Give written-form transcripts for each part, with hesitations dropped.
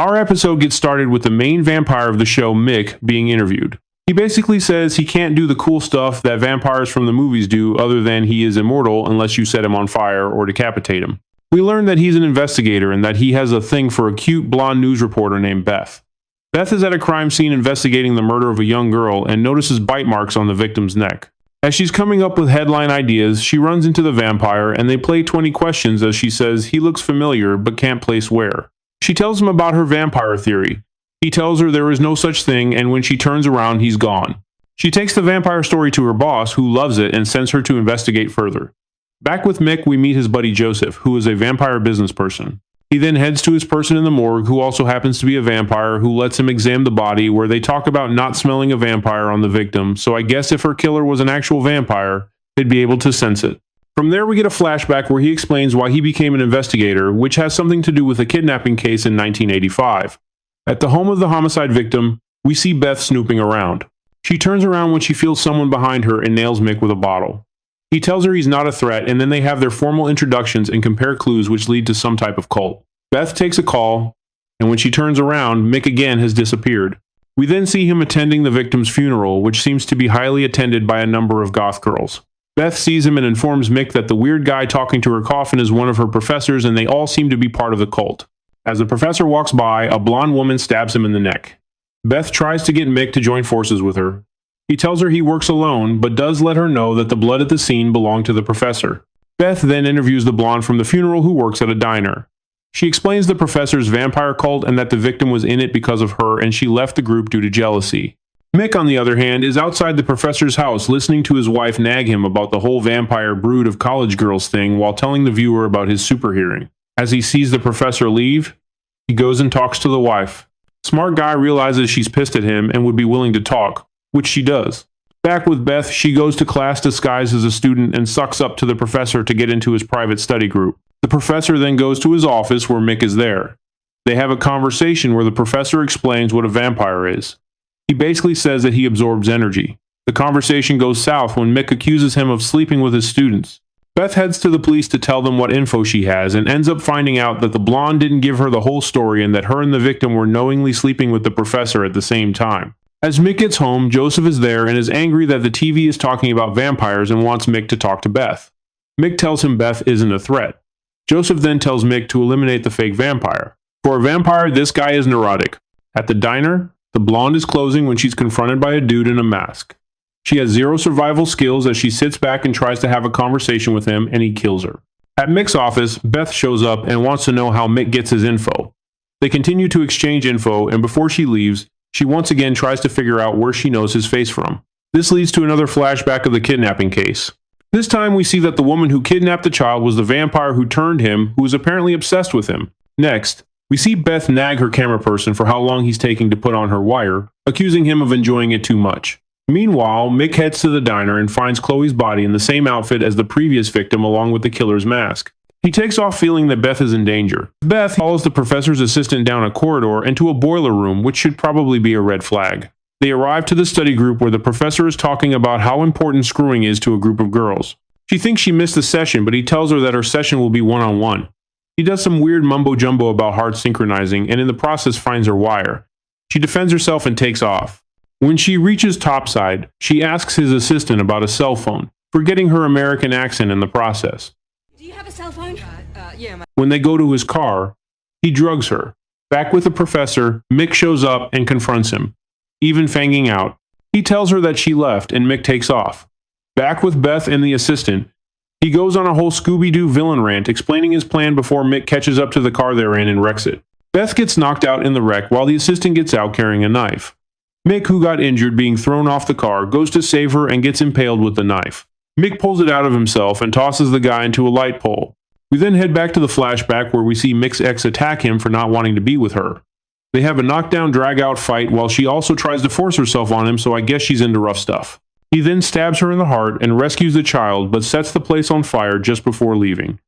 Our episode gets started with the main vampire of the show, Mick, being interviewed. He basically says he can't do the cool stuff that vampires from the movies do other than he is immortal unless you set him on fire or decapitate him. We learn that he's an investigator and that he has a thing for a cute blonde news reporter named Beth. Beth is at a crime scene investigating the murder of a young girl and notices bite marks on the victim's neck. As she's coming up with headline ideas, she runs into the vampire and they play 20 questions as she says he looks familiar but can't place where. She tells him about her vampire theory. He tells her there is no such thing, and when she turns around, he's gone. She takes the vampire story to her boss, who loves it and sends her to investigate further. Back with Mick, we meet his buddy Joseph, who is a vampire business person. He then heads to his person in the morgue, who also happens to be a vampire, who lets him examine the body, where they talk about not smelling a vampire on the victim, so I guess if her killer was an actual vampire, they'd be able to sense it. From there, we get a flashback where he explains why he became an investigator, which has something to do with a kidnapping case in 1985. At the home of the homicide victim, we see Beth snooping around. She turns around when she feels someone behind her and nails Mick with a bottle. He tells her he's not a threat, and then they have their formal introductions and compare clues which lead to some type of cult. Beth takes a call, and when she turns around, Mick again has disappeared. We then see him attending the victim's funeral, which seems to be highly attended by a number of goth girls. Beth sees him and informs Mick that the weird guy talking to her coffin is one of her professors, and they all seem to be part of the cult. As the professor walks by, a blonde woman stabs him in the neck. Beth tries to get Mick to join forces with her. He tells her he works alone, but does let her know that the blood at the scene belonged to the professor. Beth then interviews the blonde from the funeral who works at a diner. She explains the professor's vampire cult and that the victim was in it because of her and she left the group due to jealousy. Mick, on the other hand, is outside the professor's house listening to his wife nag him about the whole vampire brood of college girls thing while telling the viewer about his super hearing. As he sees the professor leave, he goes and talks to the wife. Smart guy realizes she's pissed at him and would be willing to talk, which she does. Back with Beth, she goes to class disguised as a student and sucks up to the professor to get into his private study group. The professor then goes to his office where Mick is there. They have a conversation where the professor explains what a vampire is. He basically says that he absorbs energy. The conversation goes south when Mick accuses him of sleeping with his students. Beth heads to the police to tell them what info she has and ends up finding out that the blonde didn't give her the whole story and that her and the victim were knowingly sleeping with the professor at the same time. As Mick gets home, Joseph is there and is angry that the TV is talking about vampires and wants Mick to talk to Beth. Mick tells him Beth isn't a threat. Joseph then tells Mick to eliminate the fake vampire. For a vampire, this guy is neurotic. At the diner, the blonde is closing when she's confronted by a dude in a mask. She has zero survival skills as she sits back and tries to have a conversation with him, and he kills her. At Mick's office, Beth shows up and wants to know how Mick gets his info. They continue to exchange info, and before she leaves, she once again tries to figure out where she knows his face from. This leads to another flashback of the kidnapping case. This time we see that the woman who kidnapped the child was the vampire who turned him, who was apparently obsessed with him. Next, we see Beth nag her camera person for how long he's taking to put on her wire, accusing him of enjoying it too much. Meanwhile, Mick heads to the diner and finds Chloe's body in the same outfit as the previous victim along with the killer's mask. He takes off feeling that Beth is in danger. Beth follows the professor's assistant down a corridor and to a boiler room, which should probably be a red flag. They arrive to the study group where the professor is talking about how important screwing is to a group of girls. She thinks she missed the session, but he tells her that her session will be one-on-one. He does some weird mumbo-jumbo about hard synchronizing and in the process finds her wire. She defends herself and takes off. When she reaches topside, she asks his assistant about a cell phone, forgetting her American accent in the process. Do you have a cell phone? Yeah. When they go to his car, he drugs her. Back with the professor, Mick shows up and confronts him, even fanging out. He tells her that she left and Mick takes off. Back with Beth and the assistant, he goes on a whole Scooby-Doo villain rant explaining his plan before Mick catches up to the car they're in and wrecks it. Beth gets knocked out in the wreck while the assistant gets out carrying a knife. Mick, who got injured being thrown off the car, goes to save her and gets impaled with the knife. Mick pulls it out of himself and tosses the guy into a light pole. We then head back to the flashback where we see Mick's ex attack him for not wanting to be with her. They have a knockdown drag-out fight while she also tries to force herself on him, so I guess she's into rough stuff. He then stabs her in the heart and rescues the child, but sets the place on fire just before leaving.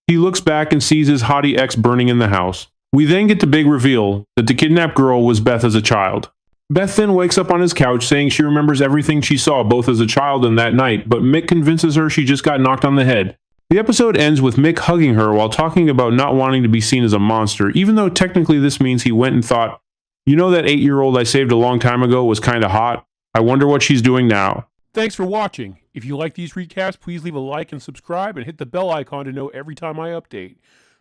He looks back and sees his hottie ex burning in the house. We then get the big reveal that the kidnapped girl was Beth as a child. Beth then wakes up on his couch saying she remembers everything she saw both as a child and that night, but Mick convinces her she just got knocked on the head. The episode ends with Mick hugging her while talking about not wanting to be seen as a monster, even though technically this means he went and thought, you know that 8-year-old I saved a long time ago was kinda hot? I wonder what she's doing now. Thanks for watching. If you like these recaps, please leave a like and subscribe and hit the bell icon to know every time I update.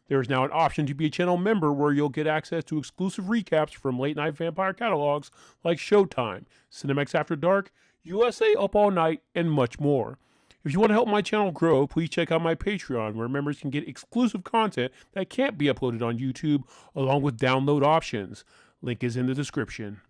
There is now an option to be a channel member where you'll get access to exclusive recaps from late night vampire catalogs like Showtime, Cinemax After Dark, USA Up All Night, and much more. If you want to help my channel grow, please check out my Patreon, where members can get exclusive content that can't be uploaded on YouTube, along with download options. Link is in the description.